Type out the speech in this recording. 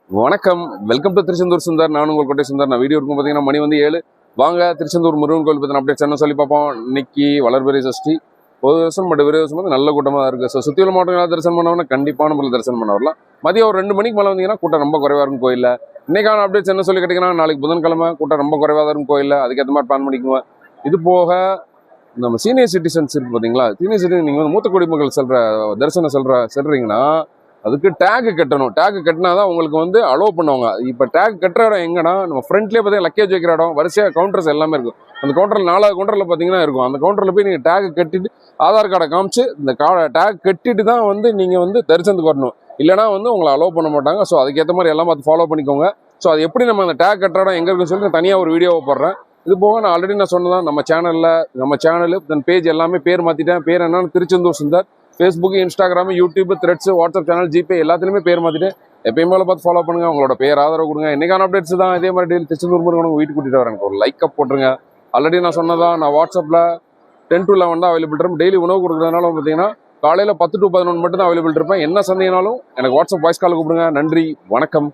வணக்கம், welcome to Tiruchendur Sundar. நான் உங்கள் கோட்டை சுந்தர். நான் வீடியோ இருக்கும் பார்த்தீங்கன்னா மணி வந்து 7. வாங்க திருச்செந்தூர் முருகன் கோயில் பற்றின அப்டேட்ஸ் என்ன சொல்லி பார்ப்போம். இன்னைக்கு வளர்பிறை சஷ்டி, பொது வருஷம் பட் விரை வருஷம் வந்து நல்ல கூட்டமாக தான் இருக்குது. ஸோ சுற்றியுள்ள மாவட்டங்களாக தரிசனம் பண்ணவங்கன்னா கண்டிப்பான முறையில் தரிசனம் பண்ண வரலாம். மதியம் ஒரு 2 மணிக்கு மேலே வந்தீங்கன்னா கூட்டம் ரொம்ப குறைவாக இருக்கும் கோயிலில். இன்னைக்கான அப்டேட்ஸ் என்ன சொல்லி கேட்டிங்கன்னா, நாளைக்கு புதன்கிழமை கூட்டம் ரொம்ப குறைவாக தான் இருக்கும் கோயிலில். அதுக்கேற்ற மாதிரி பிளான் பண்ணிக்குவோம். இது போக நம்ம சீனியர் சிட்டிசன்ஸ் இருக்கு பார்த்தீங்களா, சீனியர் சிட்டிசன் நீங்கள் வந்து மூத்த குடிமக்கள் தரிசனம் செல்றீங்கன்னா அதுக்கு டேக் கட்டணும். டேக் கட்டினா தான் உங்களுக்கு வந்து அலோவ் பண்ணுவாங்க. இப்போ டேக் கட்டுற இடம் எங்கன்னா நம்ம ஃப்ரண்ட்லேயே பார்த்தீங்கன்னா லக்கேஜ் வைக்கிற இடம், வரிசையாக கவுண்டர்ஸ் எல்லாமே இருக்கும். அந்த கவுண்டரில் 4வது கவுண்டரில் பார்த்தீங்கன்னா இருக்கும். அந்த கவுண்டரில் போய் நீங்கள் டேக் கட்டிட்டு ஆதார் கார்டை காமிச்சு இந்த டேக் கட்டிட்டு தான் வந்து நீங்கள் வந்து தரிசனத்துக்கு வரணும். இல்லைனா வந்து உங்களை அலோவ் பண்ண மாட்டாங்க. ஸோ அதுக்கேற்ற மாதிரி எல்லாம் பார்த்து ஃபாலோ பண்ணிக்கோங்க. ஸோ அது எப்படி நம்ம அந்த டேக் கட்டுற இடம் எங்கே இருக்குன்னு சொல்லி நான் தனியாக ஒரு வீடியோவை போடுறேன். இது போக நான் ஆல்ரெடி சொன்னதான் நம்ம சேனல் தன் பேஜ் எல்லாமே பேர் மாற்றிட்டேன். பேர் என்னன்னு Tiruchendur Sundar. Facebook, Instagram, YouTube, Threads, WhatsApp channel, GPay எல்லாத்துலேயுமே பேர் மாற்றிட்டு எப்பயும் போல பார்த்து ஃபாலோ பண்ணுங்க. உங்களோட பேர் ஆதரவு கொடுங்க. இன்னைக்கான அப்டேட்ஸ் தான் இதே மாதிரி டெய்லி திருச்செந்தூர் முருகன் வீட்டுக்கு கூட்டிட்டு வரேன். ஒரு லைக் அப் போட்டுருங்க. ஆல்ரெடி நான் சொன்னதான், நான் வாட்ஸ்அப்பில் 10 to 11 தான் அவைலபிள் இருக்கும். டெய்லி உணவு கொடுக்குறதுனால பார்த்தீங்கன்னா காலையில் 10 to 11 மட்டும் தான் அவைலபிள் இருப்பேன். என்ன சந்தேகனாலும் எனக்கு வாட்ஸ்அப் வாய்ஸ் கால் கூப்பிடுங்க. நன்றி, வணக்கம்.